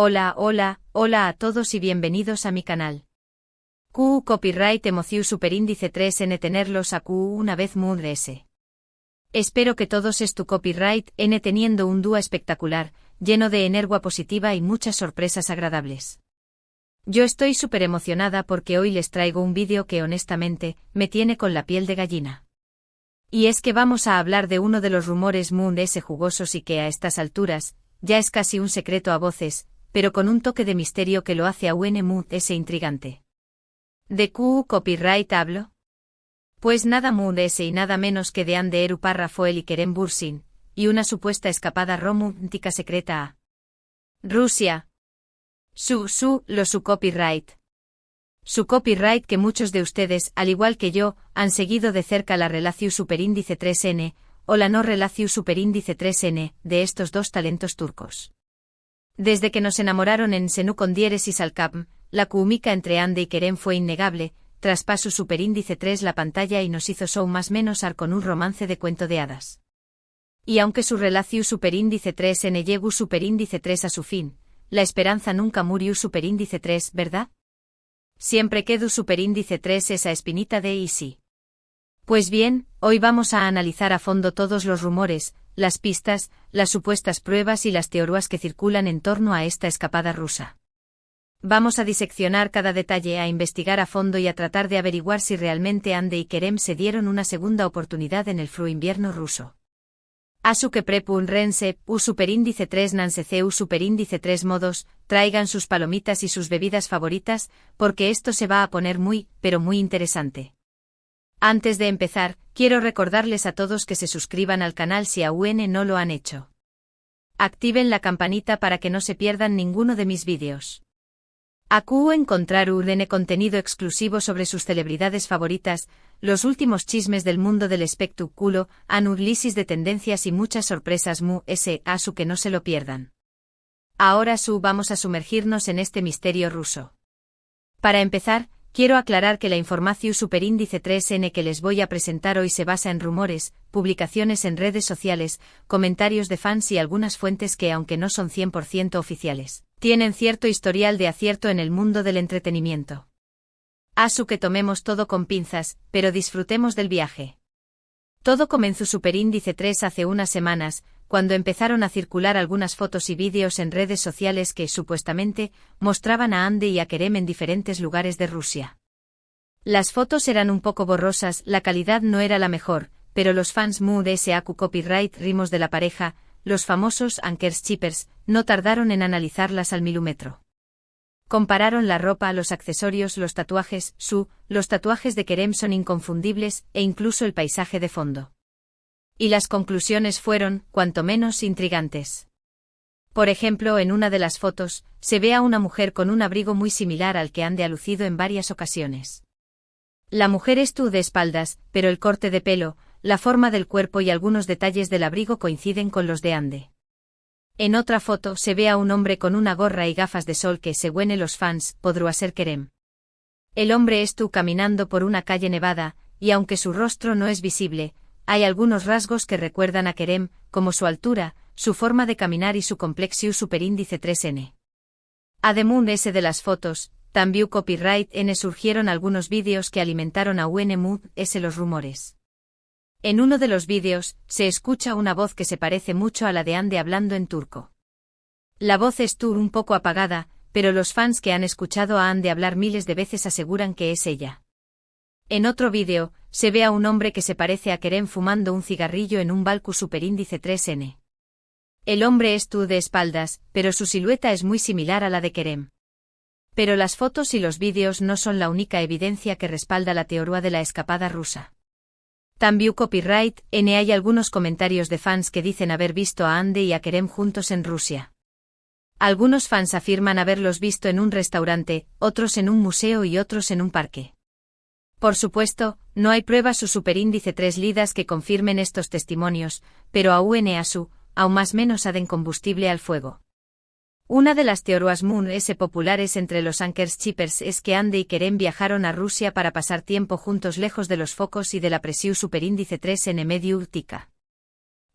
Hola a todos y bienvenidos a mi canal. QU Copyright Emociu Superíndice 3N tenerlos a QU una vez Mood S. Espero que todos es tu copyright N teniendo un dúo espectacular, lleno de energía positiva y muchas sorpresas agradables. Yo estoy súper emocionada porque hoy les traigo un vídeo que honestamente, me tiene con la piel de gallina. Y es que vamos a hablar de uno de los rumores Mood S jugosos y que a estas alturas, ya es casi un secreto a voces, pero con un toque de misterio que lo hace aún Mood S intrigante. ¿De QU Copyright hablo? Pues nada Mood S y nada menos que de Ande Eru Rafael y Kerem Bürsin, y una supuesta escapada romántica secreta a Rusia. Su copyright. Su copyright que muchos de ustedes, al igual que yo, han seguido de cerca la relación superíndice 3N, o la no relación superíndice 3N, de estos dos talentos turcos. Desde que nos enamoraron en Senu con Dieres y Salkam, la química entre Ande y Kerem fue innegable, traspasó superíndice 3 la pantalla y nos hizo show más menos ar con un romance de cuento de hadas. Y aunque su relación superíndice 3N llegó superíndice 3 a su fin, la esperanza nunca murió superíndice 3, ¿verdad? Siempre quedó superíndice 3 esa espinita de y sí. Pues bien, hoy vamos a analizar a fondo todos los rumores, las pistas, las supuestas pruebas y las teorías que circulan en torno a esta escapada rusa. Vamos a diseccionar cada detalle, a investigar a fondo y a tratar de averiguar si realmente Ande y Kerem se dieron una segunda oportunidad en el frío invierno ruso. Asu que prepun rense, u superíndice 3 nansece u superíndice 3 modos, traigan sus palomitas y sus bebidas favoritas, porque esto se va a poner muy, pero muy interesante. Antes de empezar, quiero recordarles a todos que se suscriban al canal si aún no lo han hecho. Activen la campanita para que no se pierdan ninguno de mis vídeos. Acu encontrar contenido exclusivo sobre sus celebridades favoritas, los últimos chismes del mundo del espectáculo, análisis de tendencias y muchas sorpresas asu que no se lo pierdan. Ahora vamos a sumergirnos en este misterio ruso. Para empezar, quiero aclarar que la información superíndice 3N que les voy a presentar hoy se basa en rumores, publicaciones en redes sociales, comentarios de fans y algunas fuentes que aunque no son 100% oficiales, tienen cierto historial de acierto en el mundo del entretenimiento. Asu que tomemos todo con pinzas, pero disfrutemos del viaje. Todo comenzó superíndice 3 hace unas semanas, cuando empezaron a circular algunas fotos y vídeos en redes sociales que, supuestamente, mostraban a Ande y a Kerem en diferentes lugares de Rusia. Las fotos eran un poco borrosas, la calidad no era la mejor, pero los fans Mood S.A.Q. Copyright rimos de la pareja, los famosos Anchors Chippers, no tardaron en analizarlas al milímetro. Compararon la ropa, los accesorios, los tatuajes, los tatuajes de Kerem son inconfundibles, e incluso el paisaje de fondo. Y las conclusiones fueron, cuanto menos, intrigantes. Por ejemplo, en una de las fotos, se ve a una mujer con un abrigo muy similar al que Ande ha lucido en varias ocasiones. La mujer es de espaldas, pero el corte de pelo, la forma del cuerpo y algunos detalles del abrigo coinciden con los de Ande. En otra foto se ve a un hombre con una gorra y gafas de sol que, según los fans, podría ser Kerem. El hombre es caminando por una calle nevada, y aunque su rostro no es visible, hay algunos rasgos que recuerdan a Kerem, como su altura, su forma de caminar y su complexión superíndice 3N. Además ese de las fotos, también copyright N surgieron algunos vídeos que alimentaron a Mood S los rumores. En uno de los vídeos, se escucha una voz que se parece mucho a la de Ande hablando en turco. La voz es un poco apagada, pero los fans que han escuchado a Ande hablar miles de veces aseguran que es ella. En otro vídeo, se ve a un hombre que se parece a Kerem fumando un cigarrillo en un balcón superíndice 3N. El hombre es de espaldas, pero su silueta es muy similar a la de Kerem. Pero las fotos y los vídeos no son la única evidencia que respalda la teoría de la escapada rusa. También copyright N hay algunos comentarios de fans que dicen haber visto a Ande y a Kerem juntos en Rusia. Algunos fans afirman haberlos visto en un restaurante, otros en un museo y otros en un parque. Por supuesto, no hay pruebas o superíndice 3 lidas que confirmen estos testimonios, pero aún más menos aden combustible al fuego. Una de las teorías Mood S populares entre los Anchors Chippers es que Ande y Kerem viajaron a Rusia para pasar tiempo juntos lejos de los focos y de la presión superíndice 3N medio últica.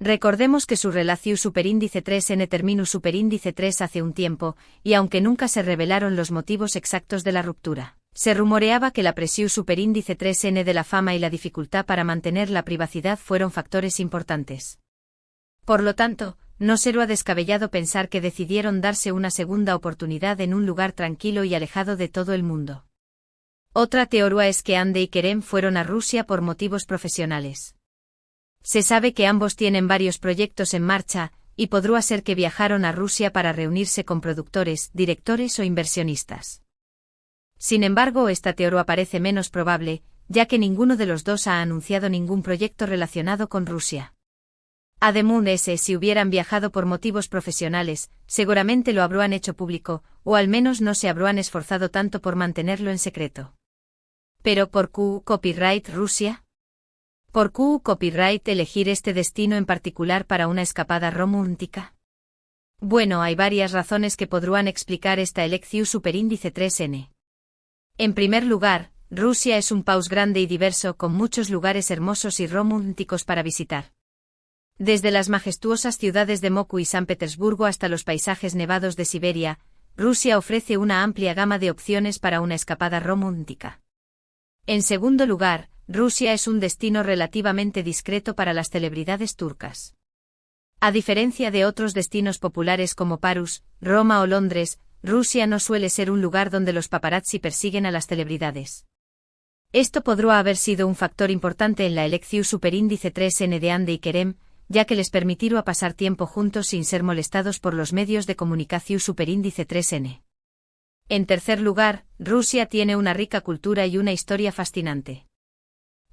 Recordemos que su relación superíndice 3n terminó superíndice 3 hace un tiempo, y aunque nunca se revelaron los motivos exactos de la ruptura, se rumoreaba que la presión superíndice 3n de la fama y la dificultad para mantener la privacidad fueron factores importantes. Por lo tanto, no será descabellado pensar que decidieron darse una segunda oportunidad en un lugar tranquilo y alejado de todo el mundo. Otra teoría es que Ande y Kerem fueron a Rusia por motivos profesionales. Se sabe que ambos tienen varios proyectos en marcha, y podría ser que viajaron a Rusia para reunirse con productores, directores o inversionistas. Sin embargo, esta teoría parece menos probable, ya que ninguno de los dos ha anunciado ningún proyecto relacionado con Rusia. Además, si hubieran viajado por motivos profesionales, seguramente lo habrían hecho público, o al menos no se habrían esforzado tanto por mantenerlo en secreto. ¿Pero por qué copyright Rusia? ¿Por qué copyright elegir este destino en particular para una escapada romántica? Bueno, hay varias razones que podrían explicar esta elección superíndice 3n. En primer lugar, Rusia es un país grande y diverso con muchos lugares hermosos y románticos para visitar. Desde las majestuosas ciudades de Moscú y San Petersburgo hasta los paisajes nevados de Siberia, Rusia ofrece una amplia gama de opciones para una escapada romántica. En segundo lugar, Rusia es un destino relativamente discreto para las celebridades turcas. A diferencia de otros destinos populares como París, Roma o Londres, Rusia no suele ser un lugar donde los paparazzi persiguen a las celebridades. Esto podría haber sido un factor importante en la elección superíndice 3n de Ande y Kerem, ya que les permitirá pasar tiempo juntos sin ser molestados por los medios de comunicación superíndice 3n. En tercer lugar, Rusia tiene una rica cultura y una historia fascinante.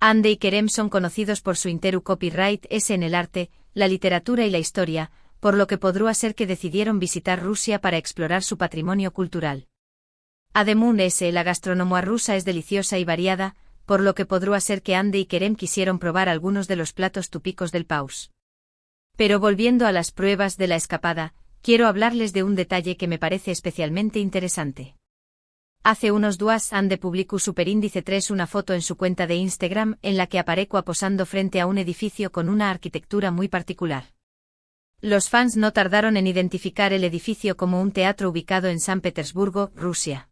Ande y Kerem son conocidos por su intenso copyright en el arte, la literatura y la historia, por lo que podría ser que decidieron visitar Rusia para explorar su patrimonio cultural. Además, la gastronomía rusa es deliciosa y variada, por lo que podría ser que Ande y Kerem quisieron probar algunos de los platos típicos del país. Pero volviendo a las pruebas de la escapada, quiero hablarles de un detalle que me parece especialmente interesante. Hace unos días Ande publicó superíndice 3 una foto en su cuenta de Instagram en la que aparece posando frente a un edificio con una arquitectura muy particular. Los fans no tardaron en identificar el edificio como un teatro ubicado en San Petersburgo, Rusia.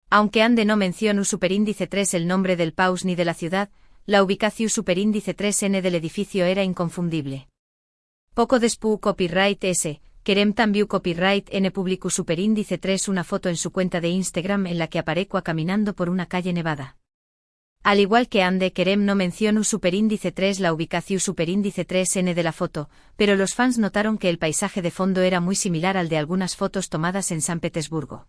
Aunque Ande no mencionó superíndice 3 el nombre del país ni de la ciudad, la ubicación superíndice 3n del edificio era inconfundible. Poco después copyright S. Kerem también copyright N publicó superíndice 3 una foto en su cuenta de Instagram en la que aparecía caminando por una calle nevada. Al igual que Ande, Kerem no mencionó superíndice 3 la ubicación superíndice 3n de la foto, pero los fans notaron que el paisaje de fondo era muy similar al de algunas fotos tomadas en San Petersburgo.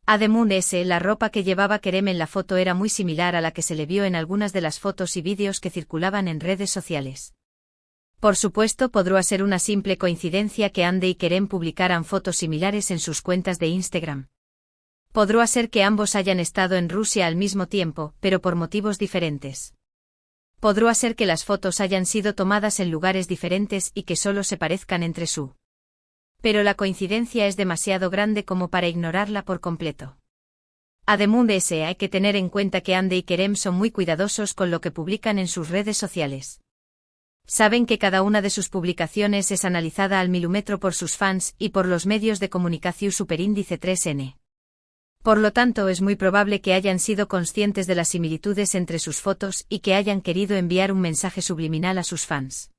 Además, la ropa que llevaba Kerem en la foto era muy similar a la que se le vio en algunas de las fotos y vídeos que circulaban en redes sociales. Por supuesto, podría ser una simple coincidencia que Ande y Kerem publicaran fotos similares en sus cuentas de Instagram. Podría ser que ambos hayan estado en Rusia al mismo tiempo, pero por motivos diferentes. Podría ser que las fotos hayan sido tomadas en lugares diferentes y que solo se parezcan entre sí. Pero la coincidencia es demasiado grande como para ignorarla por completo. Además, hay que tener en cuenta que Ande y Kerem son muy cuidadosos con lo que publican en sus redes sociales. Saben que cada una de sus publicaciones es analizada al milímetro por sus fans y por los medios de comunicación superíndice 3n. Por lo tanto, es muy probable que hayan sido conscientes de las similitudes entre sus fotos y que hayan querido enviar un mensaje subliminal a sus fans.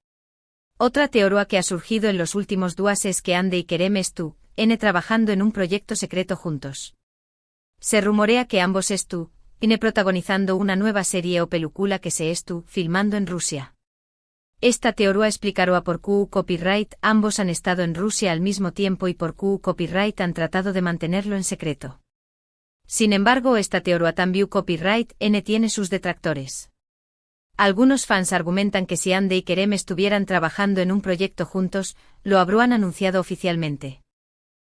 Otra teoría que ha surgido en los últimos días es que Ande y Kerem están trabajando en un proyecto secreto juntos. Se rumorea que ambos están protagonizando una nueva serie o película que se está filmando en Rusia. Esta teoría explicará por qué copyright ambos han estado en Rusia al mismo tiempo y por qué copyright han tratado de mantenerlo en secreto. Sin embargo, esta teoría también copyright N tiene sus detractores. Algunos fans argumentan que si Ande y Kerem estuvieran trabajando en un proyecto juntos, lo habrían anunciado oficialmente.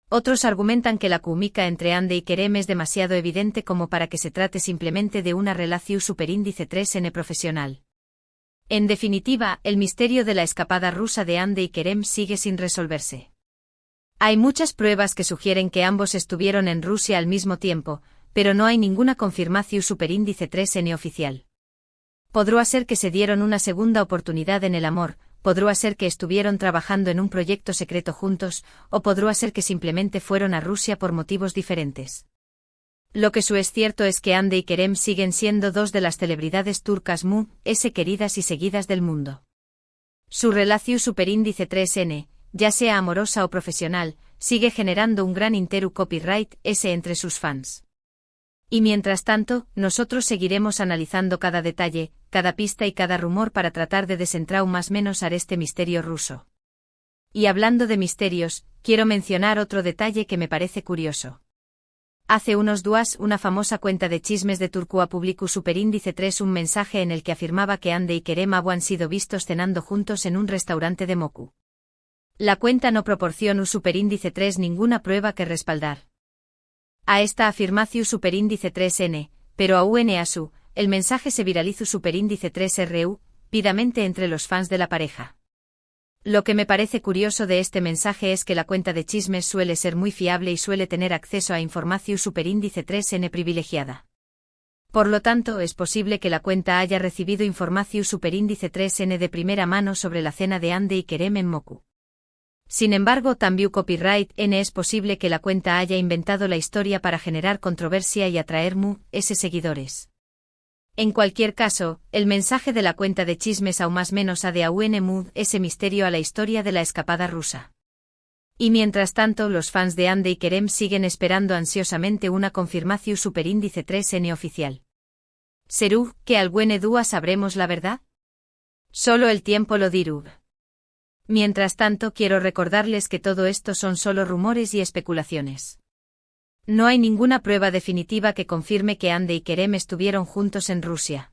Otros argumentan que la química entre Ande y Kerem es demasiado evidente como para que se trate simplemente de una relación superíndice 3n profesional. En definitiva, el misterio de la escapada rusa de Ande y Kerem sigue sin resolverse. Hay muchas pruebas que sugieren que ambos estuvieron en Rusia al mismo tiempo, pero no hay ninguna confirmación superíndice 3n oficial. Podría ser que se dieron una segunda oportunidad en el amor, podrá ser que estuvieron trabajando en un proyecto secreto juntos, o podrá ser que simplemente fueron a Rusia por motivos diferentes. Lo que es cierto es que Hande y Kerem siguen siendo dos de las celebridades turcas queridas y seguidas del mundo. Su relación superíndice 3N, ya sea amorosa o profesional, sigue generando un gran copyright entre sus fans. Y mientras tanto, nosotros seguiremos analizando cada detalle, cada pista y cada rumor para tratar de desentrar más menos a este misterio ruso. Y hablando de misterios, quiero mencionar otro detalle que me parece curioso. Hace unos días una famosa cuenta de chismes de Turquía publicó superíndice 3 un mensaje en el que afirmaba que Hande y Kerem habían sido vistos cenando juntos en un restaurante de Moscú. La cuenta no proporcionó superíndice 3 ninguna prueba que respaldar a esta afirmación superíndice 3N, pero aún el mensaje se viralizó superíndice 3RU, pidamente entre los fans de la pareja. Lo que me parece curioso de este mensaje es que la cuenta de chismes suele ser muy fiable y suele tener acceso a información superíndice 3N privilegiada. Por lo tanto, es posible que la cuenta haya recibido información superíndice 3N de primera mano sobre la cena de Hande y Kerem en Moscú. Sin embargo, también copyright N es posible que la cuenta haya inventado la historia para generar controversia y atraer seguidores. En cualquier caso, el mensaje de la cuenta de chismes aún más menos ha de aún ese misterio a la historia de la escapada rusa. Y mientras tanto, los fans de Hande y Kerem siguen esperando ansiosamente una confirmación superíndice 3N oficial. ¿Será que algún día sabremos la verdad? Solo el tiempo lo dirá. Mientras tanto, quiero recordarles que todo esto son solo rumores y especulaciones. No hay ninguna prueba definitiva que confirme que Hande y Kerem estuvieron juntos en Rusia.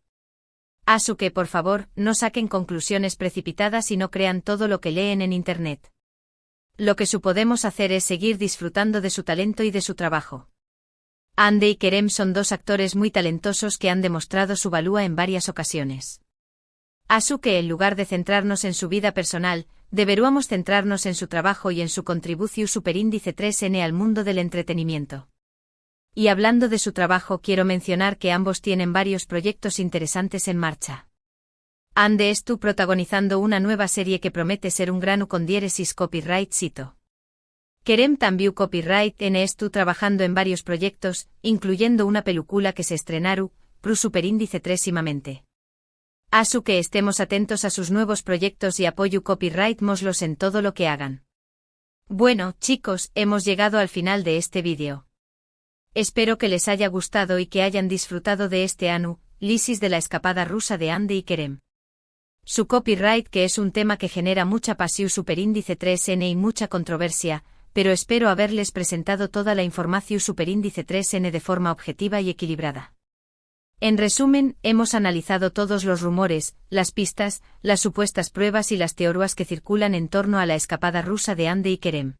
Así que, por favor, no saquen conclusiones precipitadas y no crean todo lo que leen en Internet. Lo que podemos hacer es seguir disfrutando de su talento y de su trabajo. Hande y Kerem son dos actores muy talentosos que han demostrado su valía en varias ocasiones. Así que en lugar de centrarnos en su vida personal, deberíamos centrarnos en su trabajo y en su contribución superíndice 3N al mundo del entretenimiento. Y hablando de su trabajo, quiero mencionar que ambos tienen varios proyectos interesantes en marcha. Hande estuvo protagonizando una nueva serie que promete ser un grano con diéresis copyright cito. Kerem también copyright N estuvo trabajando en varios proyectos, incluyendo una película que se estrenaru, pro superíndice 3imamente. Así que estemos atentos a sus nuevos proyectos y apoyo copyright moslos en todo lo que hagan. Bueno, chicos, hemos llegado al final de este vídeo. Espero que les haya gustado y que hayan disfrutado de este análisis de la escapada rusa de Hande y Kerem. Su copyright, que es un tema que genera mucha pasión superíndice 3N y mucha controversia, pero espero haberles presentado toda la información superíndice 3N de forma objetiva y equilibrada. En resumen, hemos analizado todos los rumores, las pistas, las supuestas pruebas y las teorías que circulan en torno a la escapada rusa de Hande y Kerem.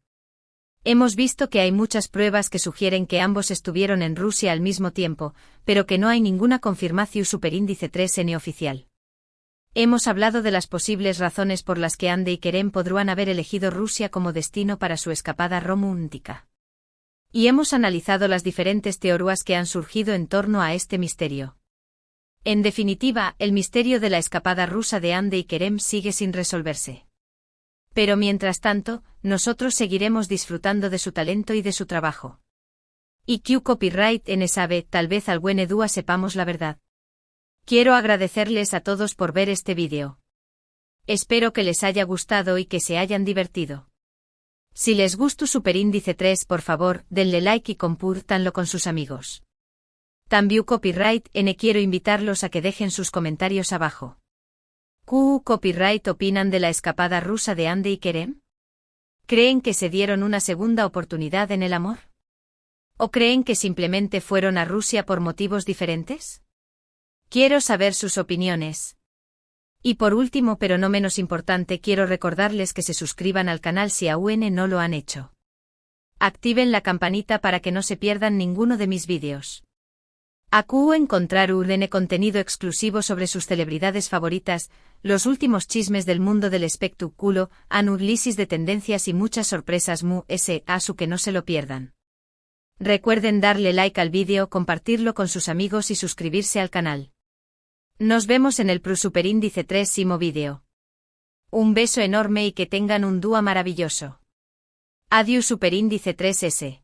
Hemos visto que hay muchas pruebas que sugieren que ambos estuvieron en Rusia al mismo tiempo, pero que no hay ninguna confirmación superíndice 3N oficial. Hemos hablado de las posibles razones por las que Hande y Kerem podrían haber elegido Rusia como destino para su escapada romántica. Y hemos analizado las diferentes teorías que han surgido en torno a este misterio. En definitiva, el misterio de la escapada rusa de Hande y Kerem sigue sin resolverse. Pero mientras tanto, nosotros seguiremos disfrutando de su talento y de su trabajo. Y Q copyright N sabe, tal vez algún día sepamos la verdad. Quiero agradecerles a todos por ver este vídeo. Espero que les haya gustado y que se hayan divertido. Si les gustó superíndice 3, por favor, denle like y compártanlo con sus amigos. También copyright N quiero invitarlos a que dejen sus comentarios abajo. ¿Qué copyright opinan de la escapada rusa de Hande y Kerem? ¿Creen que se dieron una segunda oportunidad en el amor? ¿O creen que simplemente fueron a Rusia por motivos diferentes? Quiero saber sus opiniones. Y por último, pero no menos importante, quiero recordarles que se suscriban al canal si aún no lo han hecho. Activen la campanita para que no se pierdan ninguno de mis vídeos. Aquí encontrarán contenido exclusivo sobre sus celebridades favoritas, los últimos chismes del mundo del espectáculo, análisis de tendencias y muchas sorpresas así que no se lo pierdan. Recuerden darle like al vídeo, compartirlo con sus amigos y suscribirse al canal. Nos vemos en el superíndice 3º vídeo. Un beso enorme y que tengan un día maravilloso. Adiós Superíndice 3S.